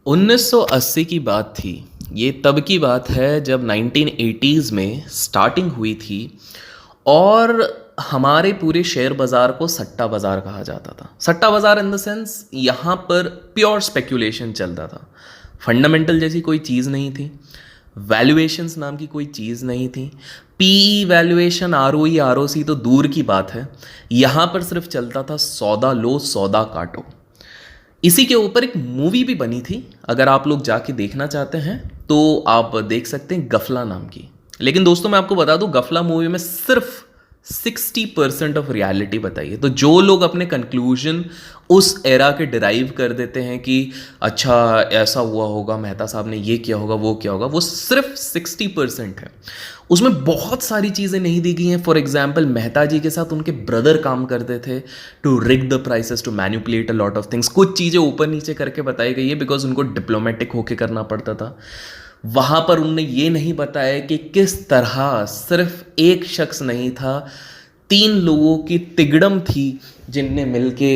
1980 की बात थी। ये तब की बात है जब 1980s में स्टार्टिंग हुई थी और हमारे पूरे शेयर बाज़ार को सट्टा बाज़ार कहा जाता था। सट्टा बाज़ार इन द सेंस यहाँ पर प्योर स्पेक्यूलेशन चलता था। फंडामेंटल जैसी कोई चीज़ नहीं थी, वैल्यूएशंस नाम की कोई चीज़ नहीं थी, पीई वैल्यूएशन आरओई आरओसी तो दूर की बात है। यहाँ पर सिर्फ चलता था सौदा लो सौदा काटो। इसी के ऊपर एक मूवी भी बनी थी, अगर आप लोग जाके देखना चाहते हैं तो आप देख सकते हैं, गफला नाम की। लेकिन दोस्तों मैं आपको बता दूं, गफला मूवी में सिर्फ 60% ऑफ रियलिटी बताई है। तो जो लोग अपने कंक्लूजन उस एरा के डिराइव कर देते हैं कि अच्छा ऐसा हुआ होगा, मेहता साहब ने ये किया होगा वो किया होगा, वो सिर्फ 60% है। उसमें बहुत सारी चीज़ें नहीं दी गई हैं। फॉर एग्जाम्पल, मेहता जी के साथ उनके ब्रदर काम करते थे to rig the prices, to manipulate a lot of things. कुछ चीज़ें ऊपर नीचे करके बताई गई है बिकॉज उनको डिप्लोमेटिक होके करना पड़ता था। वहाँ पर उनने ये नहीं बताया कि किस तरह सिर्फ एक शख्स नहीं था, 3 लोगों की तिगड़म थी जिनने मिलके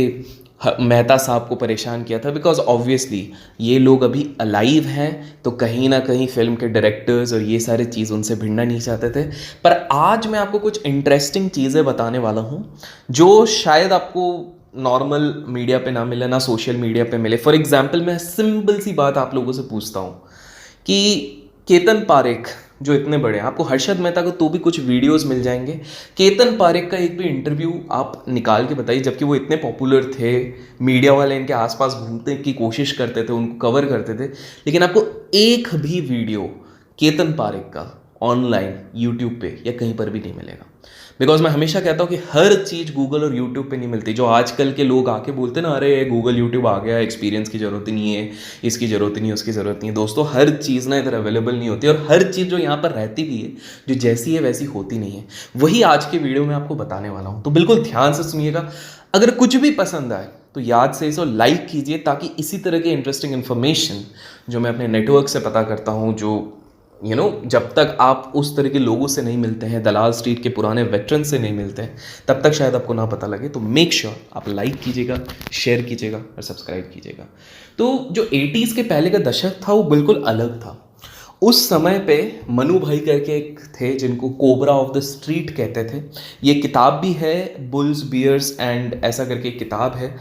मेहता साहब को परेशान किया था। बिकॉज ऑब्वियसली ये लोग अभी अलाइव हैं, तो कहीं ना कहीं फिल्म के डायरेक्टर्स और ये सारी चीज़ उनसे भिड़ना नहीं चाहते थे। पर आज मैं आपको कुछ इंटरेस्टिंग चीज़ें बताने वाला हूँ जो शायद आपको नॉर्मल मीडिया पे ना मिले, ना सोशल मीडिया पे मिले। फॉर एग्जाम्पल, मैं सिंपल सी बात आप लोगों से पूछता हूँ कि केतन पारेख जो इतने बड़े हैं, आपको हर्षद मेहता को तो भी कुछ वीडियोस मिल जाएंगे, केतन पारेख का एक भी इंटरव्यू आप निकाल के बताइए, जबकि वो इतने पॉपुलर थे, मीडिया वाले इनके आसपास घूमने की कोशिश करते थे, उनको कवर करते थे, लेकिन आपको एक भी वीडियो केतन पारेख का ऑनलाइन यूट्यूब पे या कहीं पर भी नहीं मिलेगा। बिकॉज मैं हमेशा कहता हूँ कि हर चीज़ गूगल और यूट्यूब पे नहीं मिलती। जो आजकल के लोग आके बोलते ना, अरे गूगल यूट्यूब आ गया, एक्सपीरियंस की ज़रूरत ही नहीं है, इसकी ज़रूरत नहीं है, उसकी ज़रूरत नहीं है। दोस्तों, हर चीज़ ना इधर अवेलेबल नहीं होती, और हर चीज़ जो यहाँ पर रहती भी है, जो जैसी है वैसी होती नहीं है। वही आज के वीडियो में आपको बताने वाला हूँ, तो बिल्कुल ध्यान से सुनिएगा। अगर कुछ भी पसंद आए तो याद से इसे लाइक कीजिए, ताकि इसी तरह के इंटरेस्टिंग इन्फॉर्मेशन जो मैं अपने नेटवर्क से पता करता हूँ, जो जब तक आप उस तरह के लोगों से नहीं मिलते हैं, दलाल स्ट्रीट के पुराने वेटरन से नहीं मिलते हैं, तब तक शायद आपको ना पता लगे। तो मेक श्योर आप लाइक कीजिएगा, शेयर कीजिएगा और सब्सक्राइब कीजिएगा। तो जो 80s के पहले का दशक था वो बिल्कुल अलग था। उस समय पे मनु भाई करके एक थे जिनको कोबरा ऑफ द स्ट्रीट कहते थे। ये किताब भी है, बुल्स बियर्स एंड ऐसा करके एक किताब है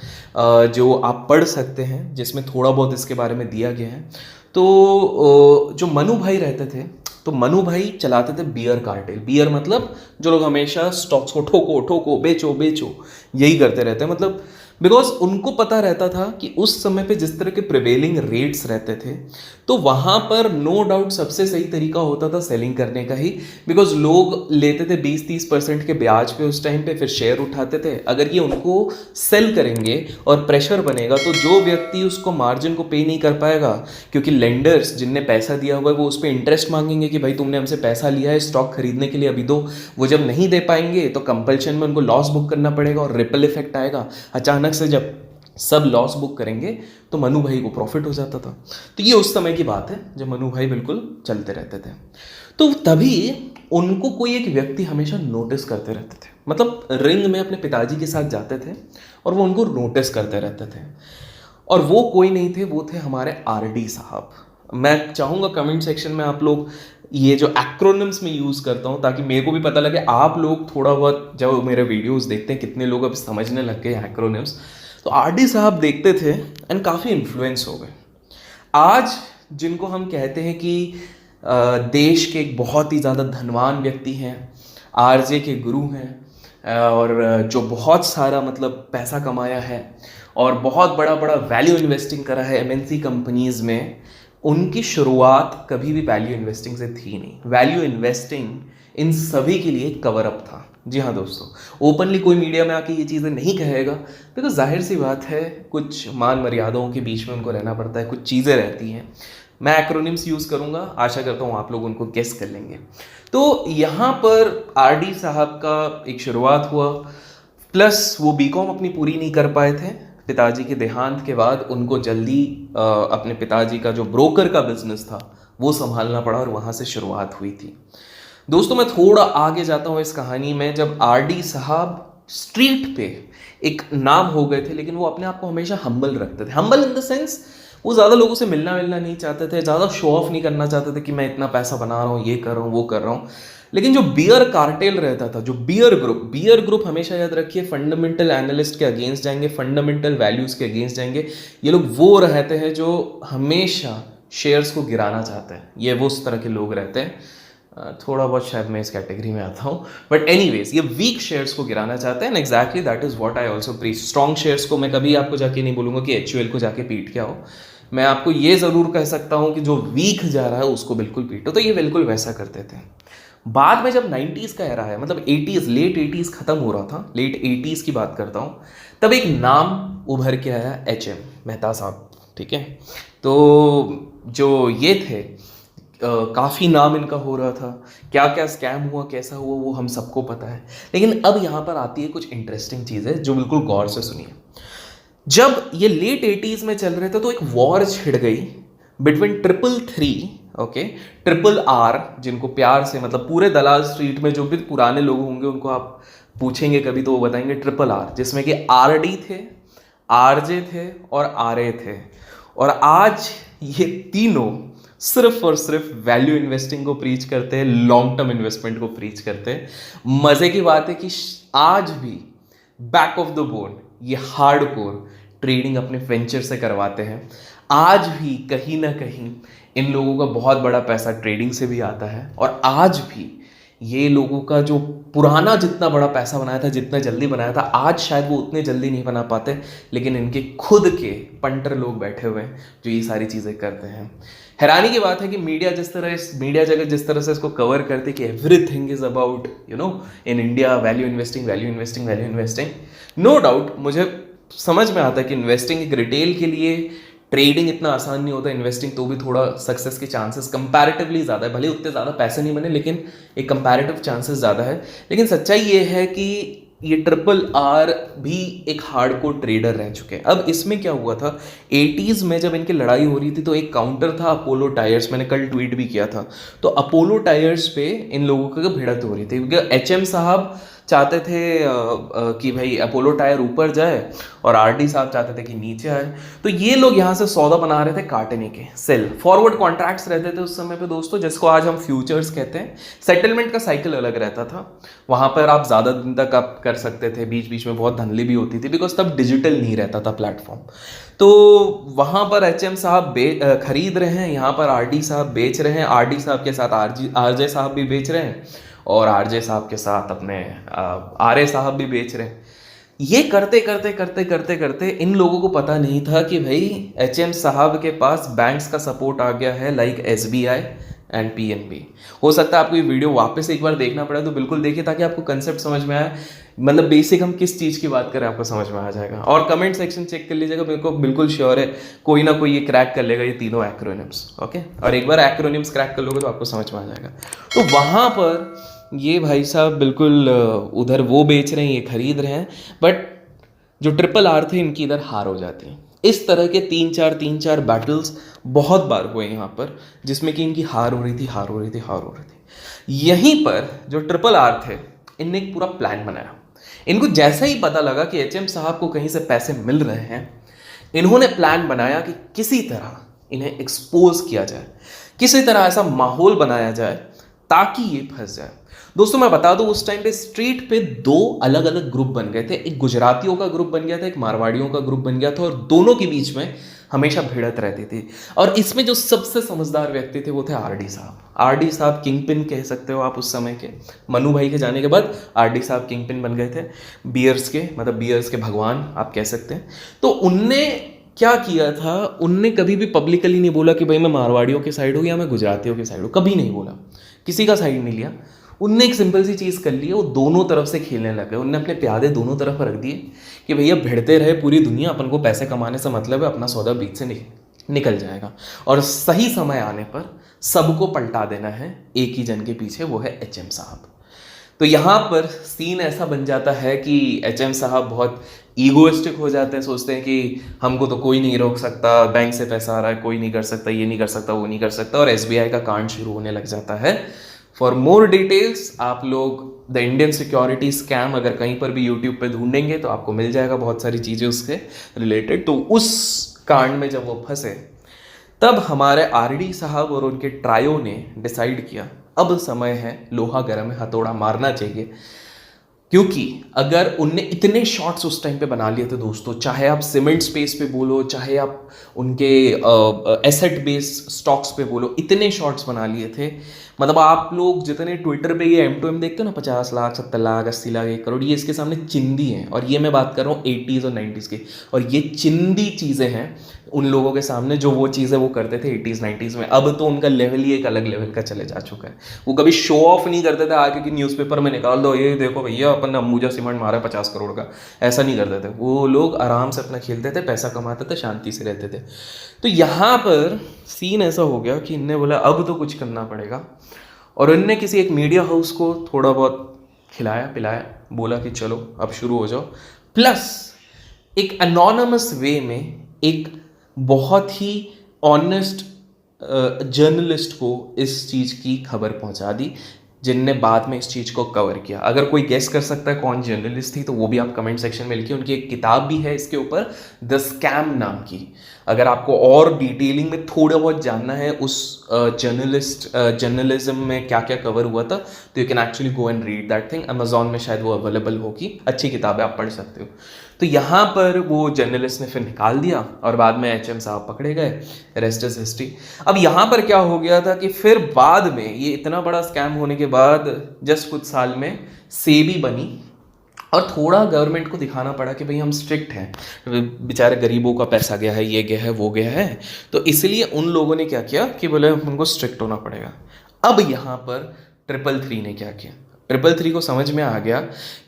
जो आप पढ़ सकते हैं, जिसमें थोड़ा बहुत इसके बारे में दिया गया है। तो जो मनु भाई रहते थे, तो मनु भाई चलाते थे बियर कार्टेल। बियर मतलब जो लोग हमेशा स्टॉक्स को ठोको ठोको, बेचो बेचो, यही करते रहते हैं। मतलब बिकॉज उनको पता रहता था कि उस समय पे जिस तरह के प्रिवेलिंग रेट्स रहते थे, तो वहाँ पर नो डाउट सबसे सही तरीका होता था सेलिंग करने का ही। बिकॉज लोग लेते थे 20-30% के ब्याज पे उस टाइम पे, फिर शेयर उठाते थे। अगर ये उनको सेल करेंगे और प्रेशर बनेगा, तो जो व्यक्ति उसको मार्जिन को पे नहीं कर पाएगा, क्योंकि लेंडर्स जिनने पैसा दिया हुआ है वो उस पर इंटरेस्ट मांगेंगे कि भाई तुमने हमसे पैसा लिया है स्टॉक खरीदने के लिए, अभी दो। वो जब नहीं दे पाएंगे तो कंपल्शन में उनको लॉस बुक करना पड़ेगा और रिपल इफेक्ट आएगा। अचानक से जब सब लॉस बुक करेंगे तो मनु भाई को प्रॉफिट हो जाता था। तो ये उस समय की बात है जब मनु भाई बिल्कुल चलते रहते थे। तो तभी उनको कोई एक व्यक्ति हमेशा नोटिस करते रहते थे। मतलब रिंग में अपने पिताजी के साथ जाते थे और वो उनको नोटिस करते रहते थे। और वो कोई नहीं थे, वो थे हमारे आरडी साहब। मैं चाहूँगा कमेंट सेक्शन में आप लोग ये जो एक्रोनिम्स में यूज़ करता हूँ, ताकि मेरे को भी पता लगे, आप लोग थोड़ा बहुत जब मेरे वीडियोस देखते हैं कितने लोग अब समझने लग गए एक्रोनिम्स। तो आरडी साहब देखते थे एंड काफ़ी इन्फ्लुएंस हो गए। आज जिनको हम कहते हैं कि देश के एक बहुत ही ज़्यादा धनवान व्यक्ति हैं, आरजे के गुरु हैं, और जो बहुत सारा मतलब पैसा कमाया है और बहुत बड़ा बड़ा वैल्यू इन्वेस्टिंग करा है एमएनसी कंपनीज में, उनकी शुरुआत कभी भी वैल्यू इन्वेस्टिंग से थी नहीं। वैल्यू इन्वेस्टिंग इन सभी के लिए कवर अप था। जी हाँ दोस्तों, ओपनली कोई मीडिया में आके ये चीज़ें नहीं कहेगा, बिकॉज जाहिर सी बात है कुछ मान मर्यादाओं के बीच में उनको रहना पड़ता है, कुछ चीज़ें रहती हैं। मैं एक्रोनिम्स यूज़ करूँगा, आशा करता हूँ आप लोग उनको गेस कर लेंगे। तो यहाँ पर आरडी साहब का एक शुरुआत हुआ, प्लस वो बीकॉम अपनी पूरी नहीं कर पाए थे। पिताजी के देहांत के बाद उनको जल्दी अपने पिताजी का जो ब्रोकर का बिजनेस था वो संभालना पड़ा, और वहाँ से शुरुआत हुई थी। दोस्तों, मैं थोड़ा आगे जाता हूँ इस कहानी में। जब आरडी साहब स्ट्रीट पे एक नाम हो गए थे, लेकिन वो अपने आप को हमेशा हम्बल रखते थे। हम्बल इन द सेंस वो ज़्यादा लोगों से मिलना मिलना नहीं चाहते थे, ज़्यादा शो ऑफ नहीं करना चाहते थे कि मैं इतना पैसा बना रहा हूँ, ये कर रहा हूँ, वो कर रहा हूँ। लेकिन जो बियर कार्टेल रहता था, जो बियर ग्रुप हमेशा याद रखिए फंडामेंटल एनालिस्ट के अगेंस्ट जाएंगे, फंडामेंटल वैल्यूज़ के अगेंस्ट जाएंगे। ये लोग वो रहते हैं जो हमेशा शेयर्स को गिराना चाहते हैं, ये वो उस तरह के लोग रहते हैं। थोड़ा बहुत शायद मैं इस कैटेगरी में आता हूँ, बट एनीवेज ये वीक शेयर्स को गिराना चाहते हैं, and exactly that is what I also preach. Strong shares को मैं कभी आपको जाके नहीं बोलूँगा कि HUL को जाके पीट के आओ, मैं आपको ये ज़रूर कह सकता हूँ कि जो वीक जा रहा है उसको बिल्कुल पीटो। तो ये बिल्कुल वैसा करते थे। बाद में जब 90s का एरा है, मतलब 80s, लेट 80s खत्म हो रहा था, लेट 80s की बात करता हूँ, तब एक नाम उभर के आया, HM मेहता साहब, ठीक है। तो जो ये थे काफ़ी नाम इनका हो रहा था, क्या क्या स्कैम हुआ, कैसा हुआ, वो हम सबको पता है। लेकिन अब यहाँ पर आती है कुछ इंटरेस्टिंग चीज़ें जो बिल्कुल गौर से सुनिए। जब ये लेट 80s में चल रहे थे तो एक वॉर छिड़ गई बिटवीन RRR, ओके, RRR, जिनको प्यार से, मतलब पूरे दलाल स्ट्रीट में जो भी पुराने लोग होंगे उनको आप पूछेंगे कभी तो वो बताएंगे RRR, जिसमें कि RD थे, RJ थे और RA थे। और आज ये तीनों सिर्फ और सिर्फ वैल्यू इन्वेस्टिंग को प्रीच करते हैं, लॉन्ग टर्म इन्वेस्टमेंट को प्रीच करते हैं। मज़े की बात है कि आज भी बैक ऑफ द बोन ये हार्डकोर ट्रेडिंग अपने वेंचर से करवाते हैं। आज भी कहीं ना कहीं इन लोगों का बहुत बड़ा पैसा ट्रेडिंग से भी आता है, और आज भी ये लोगों का जो पुराना जितना बड़ा पैसा बनाया था, जितना जल्दी बनाया था, आज शायद वो उतने जल्दी नहीं बना पाते। लेकिन इनके खुद के पंटर लोग बैठे हुए हैं जो ये सारी चीज़ें करते हैं। हैरानी की बात है कि मीडिया जगत जिस तरह से इसको कवर करती कि everything is about in India value investing, value investing, value investing. No doubt मुझे समझ में आता है कि इन्वेस्टिंग एक रिटेल के लिए ट्रेडिंग इतना आसान नहीं होता, इन्वेस्टिंग तो भी थोड़ा सक्सेस के चांसेस कंपैरेटिवली ज़्यादा है, भले उतने ज़्यादा पैसे नहीं बने लेकिन एक कंपैरेटिव चांसेस ज़्यादा है। लेकिन सच्चाई ये है कि ये RRR भी एक हार्डकोर ट्रेडर रह चुके हैं। अब इसमें क्या हुआ था, 80s में जब इनकी लड़ाई हो रही थी तो एक काउंटर था अपोलो टायर्स, मैंने कल ट्वीट भी किया था। तो अपोलो टायर्स पे इन लोगों का भिड़त हो रही थी क्योंकि HM साहब चाहते थे कि भाई अपोलो टायर ऊपर जाए और RD साहब चाहते थे कि नीचे आए। तो ये लोग यहाँ से सौदा बना रहे थे काटने के, सेल फॉरवर्ड कॉन्ट्रैक्ट्स रहते थे उस समय पे दोस्तों, जिसको आज हम फ्यूचर्स कहते हैं। सेटलमेंट का साइकिल अलग रहता था, वहाँ पर आप ज़्यादा दिन तक आप कर सकते थे, बीच बीच में बहुत धंधली भी होती थी बिकॉज तब डिजिटल नहीं रहता था प्लेटफॉर्म। तो वहाँ पर HM साहब खरीद रहे हैं, यहाँ पर RD साहब बेच रहे हैं, RD साहब के साथ RJ साहब भी बेच रहे हैं और RJ साहब के साथ अपने RA साहब भी बेच रहे हैं। ये करते करते करते करते करते इन लोगों को पता नहीं था कि भाई HM साहब के पास बैंक्स का सपोर्ट आ गया है, लाइक SBI एंड PNB। हो सकता है आपको ये वीडियो वापस एक बार देखना पड़ा, तो बिल्कुल देखिए ताकि आपको कंसेप्ट समझ में आए, मतलब बेसिक हम किस चीज़ की बात करें आपको समझ में आ जाएगा। और कमेंट सेक्शन चेक कर लीजिएगा, मेरे को बिल्कुल श्योर है कोई ना कोई ये क्रैक कर लेगा ये तीनों एक्रोनिम्स, ओके। और एक बार एक्रोनिम्स क्रैक कर लोगे तो आपको समझ में आ जाएगा। तो वहाँ पर ये भाई साहब बिल्कुल उधर वो बेच रहे हैं, ये खरीद रहे हैं, बट जो RRR थे इनकी इधर हार हो जाती है। इस तरह के तीन चार बैटल्स बहुत बार हुए यहाँ पर, जिसमें कि इनकी हार हो रही थी। यहीं पर जो RRR थे इनने एक पूरा प्लान बनाया। इनको जैसा ही पता लगा कि HM साहब को कहीं से पैसे मिल रहे हैं, इन्होंने प्लान बनाया कि किसी तरह इन्हें एक्सपोज किया जाए, किसी तरह ऐसा माहौल बनाया जाए ताकि ये फंस जाए। दोस्तों मैं बता दूं, उस टाइम पे स्ट्रीट पे दो अलग अलग ग्रुप बन गए थे, एक गुजरातियों का ग्रुप बन गया था, एक मारवाड़ियों का ग्रुप बन गया था, और दोनों के बीच में हमेशा भिड़त रहती थी। और इसमें जो सबसे समझदार व्यक्ति थे वो थे RD साहब किंग पिन कह सकते हो आप उस समय के। मनु भाई के जाने के बाद RD साहब किंग पिन बन गए थे, बियर्स के भगवान आप कह सकते हैं। तो उनने क्या किया था, उनने कभी भी पब्लिकली नहीं बोला कि भाई मैं मारवाड़ियों के साइड हूँ या मैं गुजरातियों के साइड हूँ, कभी नहीं बोला, किसी का साइड नहीं लिया। उनने एक सिंपल सी चीज़ कर ली, वो दोनों तरफ से खेलने लगे। उनने अपने प्यादे दोनों तरफ रख दिए कि भैया भिड़ते रहे पूरी दुनिया, अपन को पैसे कमाने से मतलब है, अपना सौदा बीच से निकल जाएगा और सही समय आने पर सबको पलटा देना है एक ही जन के पीछे, वो है HM साहब। तो यहाँ पर सीन ऐसा बन जाता है कि HM साहब बहुत ईगोइस्टिक हो जाते हैं, सोचते हैं कि हमको तो कोई नहीं रोक सकता, बैंक से पैसा आ रहा है, कोई नहीं कर सकता, ये नहीं कर सकता, वो नहीं कर सकता, और SBI का कांड शुरू होने लग जाता है। फॉर मोर डिटेल्स आप लोग द इंडियन सिक्योरिटी स्कैम अगर कहीं पर भी यूट्यूब पे ढूंढेंगे तो आपको मिल जाएगा बहुत सारी चीज़ें उसके रिलेटेड। तो उस कांड में जब वो फंसे, तब हमारे आरडी साहब और उनके ट्रायो ने डिसाइड किया अब समय है, लोहा गर्म है, हथौड़ा मारना चाहिए। क्योंकि अगर उनने इतने शॉट्स उस टाइम पे बना लिए थे दोस्तों, चाहे आप सीमेंट स्पेस पे बोलो, चाहे आप उनके एसेट बेस स्टॉक्स पे बोलो, इतने शॉट्स बना लिए थे। मतलब आप लोग जितने ट्विटर पे ये M2M देखते हो ना, 50 लाख 70 लाख 80 लाख 1 करोड़, ये इसके सामने चिंदी हैं। और ये मैं बात कर रहा हूँ 80s और 90s की, और ये चिंदी चीज़ें हैं उन लोगों के सामने जो वो चीज़ें वो करते थे 80s 90s में। अब तो उनका लेवल ही एक अलग लेवल का चले जा चुका है। वो कभी शो ऑफ नहीं करते थे आगे कि न्यूज़पेपर में निकाल दो, ये देखो भैया अपन अंबुजा सीमेंट मारा 50 करोड़ का, ऐसा नहीं करते थे। वो लोग आराम से अपना खेलते थे, पैसा कमाते थे, शांति से रहते थे। तो यहाँ पर सीन ऐसा हो गया कि इनने बोला अब तो कुछ करना पड़ेगा, और इनने किसी एक मीडिया हाउस को थोड़ा बहुत खिलाया पिलाया, बोला कि चलो अब शुरू हो जाओ। प्लस एक अनोनिमस वे में एक बहुत ही ऑनेस्ट जर्नलिस्ट को इस चीज़ की खबर पहुंचा दी, जिनने बाद में इस चीज़ को कवर किया। अगर कोई गेस कर सकता है कौन जर्नलिस्ट थी तो वो भी आप कमेंट सेक्शन में लिखिए। उनकी एक किताब भी है इसके ऊपर, द स्कैम नाम की। अगर आपको और डिटेलिंग में थोड़ा बहुत जानना है उस जर्नलिज्म में क्या क्या कवर हुआ था, तो you can actually go and read that thing. Amazon में शायद वो अवेलेबल होगी, अच्छी किताब है, आप पढ़ सकते हो। तो यहाँ पर वो जर्नलिस्ट ने फिर निकाल दिया और बाद में HM साहब पकड़े गए, रेस्ट इज हिस्ट्री। अब यहाँ पर क्या हो गया था कि फिर बाद में ये इतना बड़ा स्कैम होने के बाद जस्ट कुछ साल में सेबी बनी, और थोड़ा गवर्नमेंट को दिखाना पड़ा कि भाई हम स्ट्रिक्ट हैं, बेचारे गरीबों का पैसा गया है, ये गया है, वो गया है। तो इसलिए उन लोगों ने क्या किया कि बोले उनको स्ट्रिक्ट होना पड़ेगा। अब यहाँ पर 333 ने क्या किया, 333 को समझ में आ गया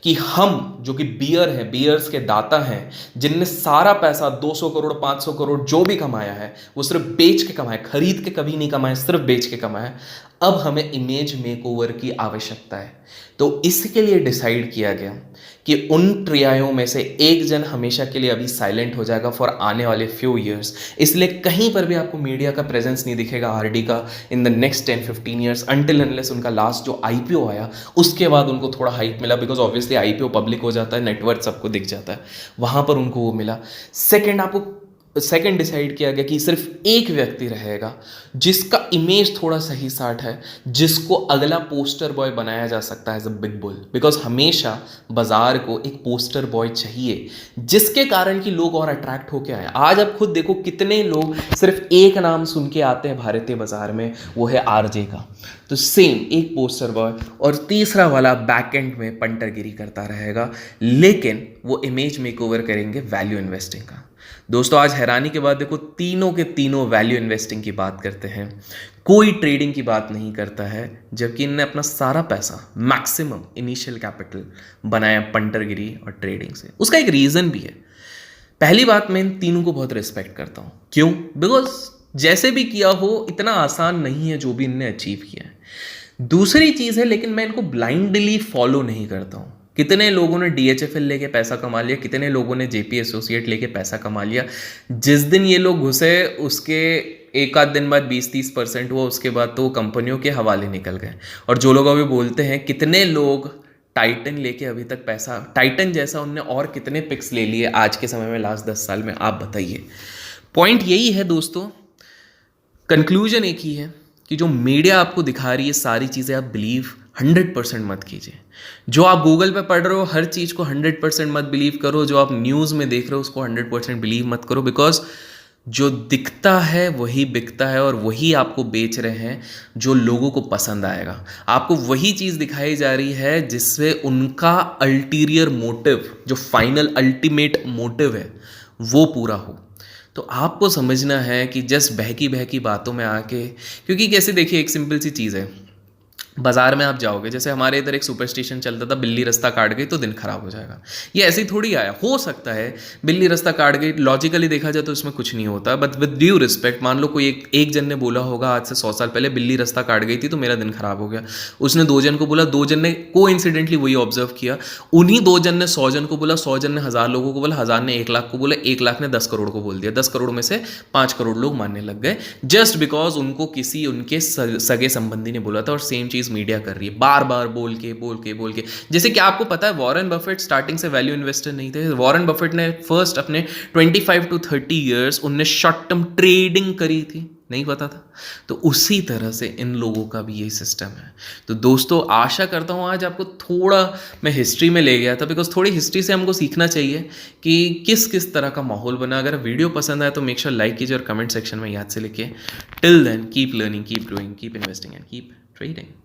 कि हम जो कि बियर हैं, बियर्स के दाता हैं, जिनने सारा पैसा 200 करोड़ 500 करोड़ जो भी कमाया है वो सिर्फ बेच के कमाया, खरीद के कभी नहीं कमाया, सिर्फ बेच के कमाया। अब हमें इमेज मेकओवर की आवश्यकता है। तो इसके लिए डिसाइड किया गया कि उन ट्रियायों में से एक जन हमेशा के लिए अभी साइलेंट हो जाएगा फॉर आने वाले फ्यू ईयर्स। इसलिए कहीं पर भी आपको मीडिया का प्रेजेंस नहीं दिखेगा आरडी का in the next 10-15 years, until unless उनका लास्ट जो IPO आया उसके बाद उनको थोड़ा हाइप मिला, बिकॉज ऑब्वियसली IPO पब्लिक हो जाता है, नेटवर्क सबको दिख जाता है, वहाँ पर उनको वो मिला। सेकंड डिसाइड किया गया कि सिर्फ एक व्यक्ति रहेगा जिसका इमेज थोड़ा सही साठ है, जिसको अगला पोस्टर बॉय बनाया जा सकता है as a big bull. Because हमेशा बाजार को एक पोस्टर बॉय चाहिए जिसके कारण कि लोग और अट्रैक्ट होके आए। आज आप खुद देखो कितने लोग सिर्फ एक नाम सुन के आते हैं भारतीय बाजार में, वो है RJ का। तो सेम एक पोस्टर बॉय, और तीसरा वाला बैक एंड में पंटरगिरी करता रहेगा, लेकिन वो इमेज मेकओवर करेंगे वैल्यू इन्वेस्टिंग का। दोस्तों आज हैरानी के बाद देखो तीनों के तीनों वैल्यू इन्वेस्टिंग की बात करते हैं, कोई ट्रेडिंग की बात नहीं करता है, जबकि इनने अपना सारा पैसा मैक्सिमम इनिशियल कैपिटल बनाया पंटरगिरी और ट्रेडिंग से। उसका एक रीज़न भी है। पहली बात, मैं इन तीनों को बहुत रिस्पेक्ट करता हूँ। क्यों? बिकॉज जैसे भी किया हो इतना आसान नहीं है जो भी इनने अचीव किया है। दूसरी चीज़ है, लेकिन मैं इनको ब्लाइंडली फॉलो नहीं करता हूँ। कितने लोगों ने DHFL लेके पैसा कमा लिया, कितने लोगों ने JP एसोसिएट लेके पैसा कमा लिया। जिस दिन ये लोग घुसे उसके एक आध दिन बाद 20-30% हुआ, उसके बाद तो कंपनियों के हवाले निकल गए। और जो लोग अभी बोलते हैं कितने लोग टाइटन लेके अभी तक पैसा, टाइटन जैसा उनने और कितने पिक्स ले लिए आज के समय में लास्ट 10 साल में, आप बताइए। पॉइंट यही है दोस्तों, कंक्लूजन एक ही है कि जो मीडिया आपको दिखा रही है सारी चीज़ें आप बिलीव 100% मत कीजिए। जो आप गूगल पे पढ़ रहे हो हर चीज़ को 100% मत बिलीव करो। जो आप न्यूज़ में देख रहे हो उसको 100% बिलीव मत करो, बिकॉज जो दिखता है वही बिकता है, और वही आपको बेच रहे हैं जो लोगों को पसंद आएगा। आपको वही चीज़ दिखाई जा रही है जिससे उनका अल्टीरियर मोटिव, जो फाइनल अल्टीमेट मोटिव है, वो पूरा हो। तो आपको समझना है कि जस्ट बहकी बहकी बातों में आके, क्योंकि कैसे देखिए एक सिंपल सी चीज़ है, बाजार में आप जाओगे, जैसे हमारे इधर एक सुपरस्टिशन चलता था, बिल्ली रास्ता काट गई तो दिन खराब हो जाएगा। ये ऐसे ही थोड़ी आया, हो सकता है बिल्ली रास्ता काट गई, लॉजिकली देखा जाए तो इसमें कुछ नहीं होता, बट विद ड्यू रिस्पेक्ट, मान लो कोई एक जन ने बोला होगा आज से 100 साल पहले बिल्ली रास्ता काट गई थी तो मेरा दिन खराब हो गया। उसने 2 जन को बोला, 2 जन ने कोइंसिडेंटली वही ऑब्जर्व किया, उन्हीं 2 जन ने 100 जन को बोला, 100 जन ने 1000 लोगों को बोला, 1000 ने 1 लाख को बोला, 1 लाख ने 10 करोड़ को बोल दिया। 10 करोड़ में से 5 करोड़ लोग मानने लग गए, जस्ट बिकॉज उनको किसी उनके सगे संबंधी ने बोला था। और सेम चीज़ चीज़ मीडिया कर रही है, बार बार बोल के बोल के बोल के। जैसे कि आपको पता है वॉरेन बफेट स्टार्टिंग से वैल्यू इन्वेस्टर नहीं थे। वॉरेन बफेट ने फर्स्ट अपने 25 to 30 ईयर्स उनने शॉर्ट टर्म ट्रेडिंग करी थी, नहीं पता था। तो उसी तरह से इन लोगों का भी यही सिस्टम है। तो दोस्तों आशा करता हूँ आज आपको थोड़ा मैं हिस्ट्री में ले गया था, बिकॉज थोड़ी हिस्ट्री से हमको सीखना चाहिए कि किस किस तरह का माहौल बना। अगर वीडियो पसंद आए तो मेक श्योर लाइक कीजिए और कमेंट सेक्शन में याद से लिखिए। Till then keep learning, keep growing, keep investing and keep trading.